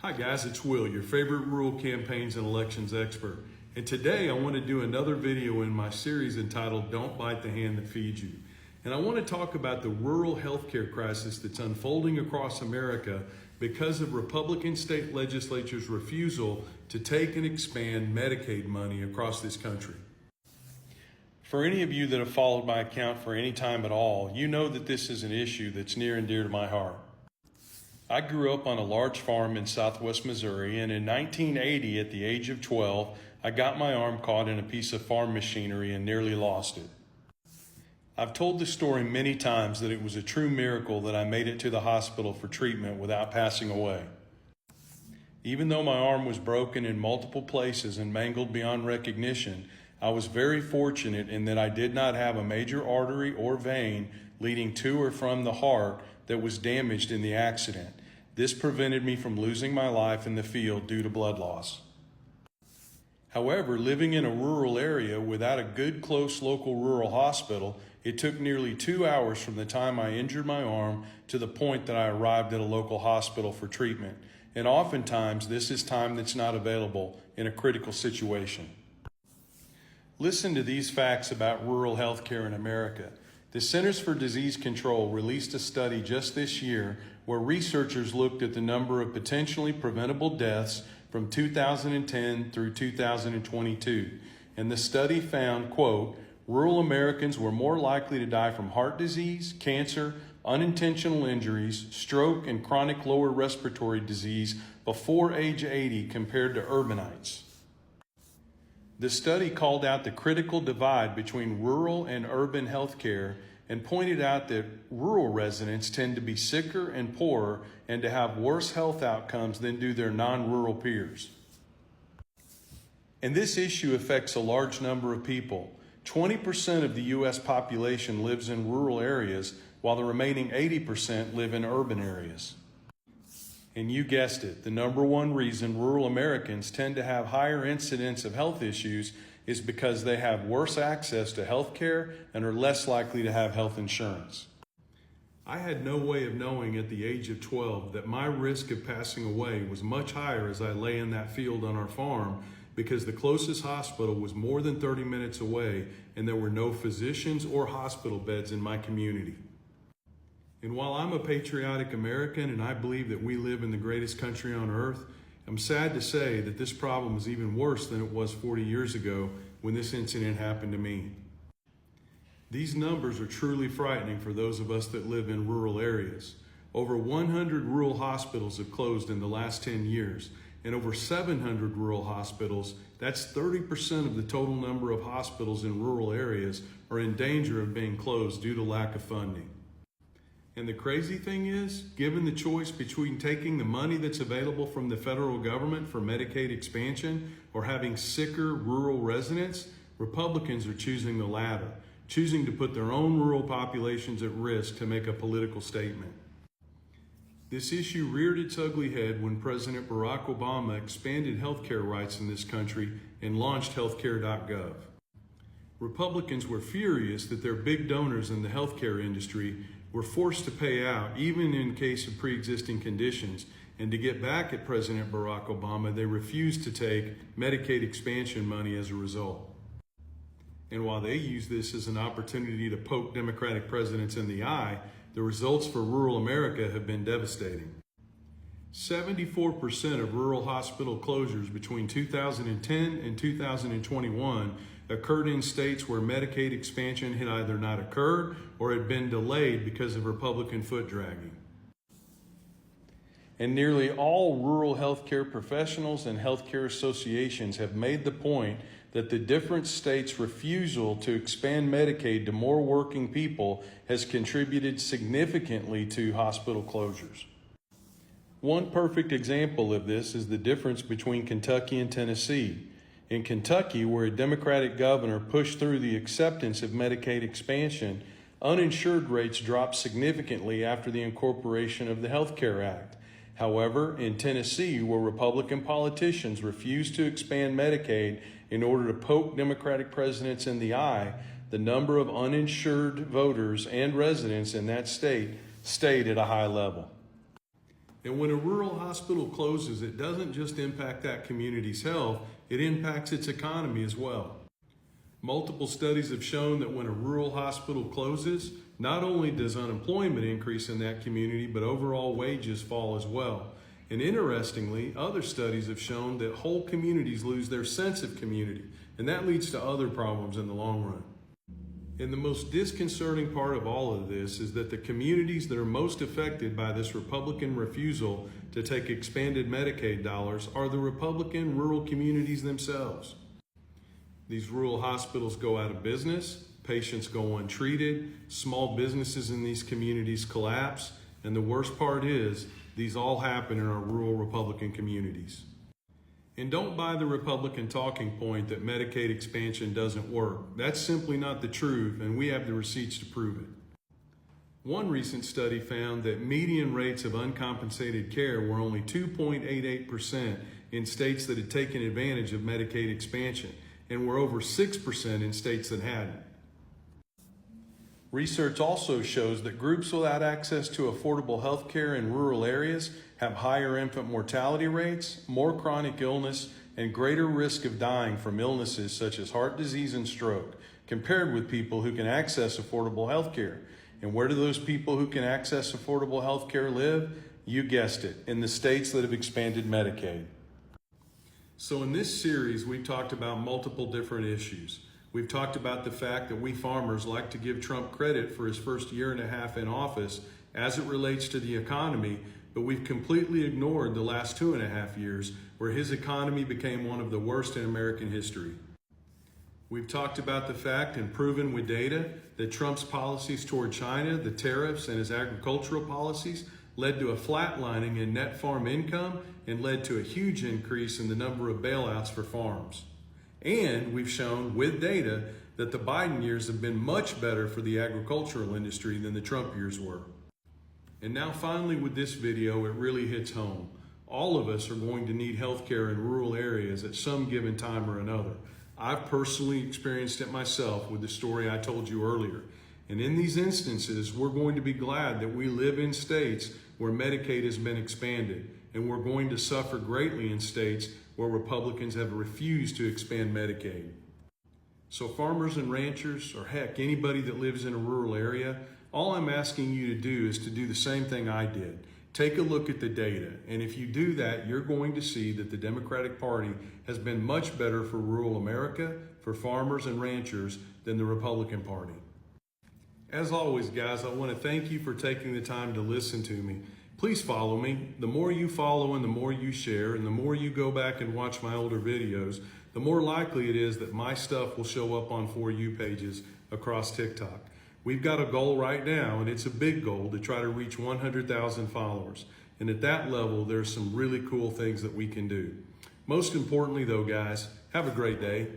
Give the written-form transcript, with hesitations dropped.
Hi guys, it's Will, your favorite rural campaigns and elections expert. And today I want to do another video in my series entitled Don't Bite the Hand That Feeds You. And I want to talk about the rural healthcare crisis that's unfolding across America because of Republican state legislatures' refusal to take and expand Medicaid money across this country. For any of you that have followed my account for any time at all, you know that this is an issue that's near and dear to my heart. I grew up on a large farm in southwest Missouri, and in 1980, at the age of 12, I got my arm caught in a piece of farm machinery and nearly lost it. I've told the story many times that it was a true miracle that I made it to the hospital for treatment without passing away. Even though my arm was broken in multiple places and mangled beyond recognition, I was very fortunate in that I did not have a major artery or vein leading to or from the heart that was damaged in the accident. This prevented me from losing my life in the field due to blood loss. However, living in a rural area without a good, close local rural hospital, it took nearly 2 hours from the time I injured my arm to the point that I arrived at a local hospital for treatment. And oftentimes, this is time that's not available in a critical situation. Listen to these facts about rural healthcare in America. The Centers for Disease Control released a study just this year where researchers looked at the number of potentially preventable deaths from 2010 through 2022. And the study found, quote, rural Americans were more likely to die from heart disease, cancer, unintentional injuries, stroke, and chronic lower respiratory disease before age 80 compared to urbanites. The study called out the critical divide between rural and urban healthcare and pointed out that rural residents tend to be sicker and poorer and to have worse health outcomes than do their non-rural peers. And this issue affects a large number of people. 20% of the U.S. population lives in rural areas, while the remaining 80% live in urban areas. And you guessed it, the number one reason rural Americans tend to have higher incidence of health issues is because they have worse access to health care and are less likely to have health insurance. I had no way of knowing at the age of 12 that my risk of passing away was much higher as I lay in that field on our farm because the closest hospital was more than 30 minutes away and there were no physicians or hospital beds in my community. And while I'm a patriotic American and I believe that we live in the greatest country on earth, I'm sad to say that this problem is even worse than it was 40 years ago when this incident happened to me. These numbers are truly frightening for those of us that live in rural areas. Over 100 rural hospitals have closed in the last 10 years, and over 700 rural hospitals, that's 30% of the total number of hospitals in rural areas, are in danger of being closed due to lack of funding. And the crazy thing is, given the choice between taking the money that's available from the federal government for Medicaid expansion or having sicker rural residents, Republicans are choosing the latter, choosing to put their own rural populations at risk to make a political statement. This issue reared its ugly head when President Barack Obama expanded healthcare rights in this country and launched healthcare.gov. Republicans were furious that their big donors in the healthcare industry were forced to pay out, even in case of pre-existing conditions. And to get back at President Barack Obama, they refused to take Medicaid expansion money as a result. And while they use this as an opportunity to poke Democratic presidents in the eye, the results for rural America have been devastating. 74% of rural hospital closures between 2010 and 2021 occurred in states where Medicaid expansion had either not occurred or had been delayed because of Republican foot dragging. And nearly all rural healthcare professionals and healthcare associations have made the point that the different states' refusal to expand Medicaid to more working people has contributed significantly to hospital closures. One perfect example of this is the difference between Kentucky and Tennessee. In Kentucky, where a Democratic governor pushed through the acceptance of Medicaid expansion, uninsured rates dropped significantly after the incorporation of the Health Care Act. However, in Tennessee, where Republican politicians refused to expand Medicaid in order to poke Democratic presidents in the eye, the number of uninsured voters and residents in that state stayed at a high level. And when a rural hospital closes, it doesn't just impact that community's health, it impacts its economy as well. Multiple studies have shown that when a rural hospital closes, not only does unemployment increase in that community, but overall wages fall as well. And interestingly, other studies have shown that whole communities lose their sense of community, and that leads to other problems in the long run. And the most disconcerting part of all of this is that the communities that are most affected by this Republican refusal to take expanded Medicaid dollars are the Republican rural communities themselves. These rural hospitals go out of business, patients go untreated, small businesses in these communities collapse, and the worst part is, these all happen in our rural Republican communities. And don't buy the Republican talking point that Medicaid expansion doesn't work. That's simply not the truth, and we have the receipts to prove it. One recent study found that median rates of uncompensated care were only 2.88% in states that had taken advantage of Medicaid expansion, and were over 6% in states that hadn't. Research also shows that groups without access to affordable health care in rural areas have higher infant mortality rates, more chronic illness, and greater risk of dying from illnesses such as heart disease and stroke, compared with people who can access affordable health care. And where do those people who can access affordable health care live? You guessed it, in the states that have expanded Medicaid. So in this series, we've talked about multiple different issues. We've talked about the fact that we farmers like to give Trump credit for his first year and a half in office as it relates to the economy, but we've completely ignored the last 2.5 years where his economy became one of the worst in American history. We've talked about the fact and proven with data that Trump's policies toward China, the tariffs, and his agricultural policies led to a flatlining in net farm income and led to a huge increase in the number of bailouts for farms. And we've shown with data that the Biden years have been much better for the agricultural industry than the Trump years were. And now finally with this video, it really hits home. All of us are going to need healthcare in rural areas at some given time or another. I've personally experienced it myself with the story I told you earlier. And in these instances, we're going to be glad that we live in states where Medicaid has been expanded, and we're going to suffer greatly in states where Republicans have refused to expand Medicaid. So farmers and ranchers, or heck, anybody that lives in a rural area, all I'm asking you to do is to do the same thing I did. Take a look at the data, and if you do that, you're going to see that the Democratic Party has been much better for rural America, for farmers and ranchers, than the Republican Party. As always, guys, I want to thank you for taking the time to listen to me. Please follow me. The more you follow and the more you share and the more you go back and watch my older videos, the more likely it is that my stuff will show up on For You pages across TikTok. We've got a goal right now, and it's a big goal, to try to reach 100,000 followers. And at that level, there's some really cool things that we can do. Most importantly though, guys, have a great day.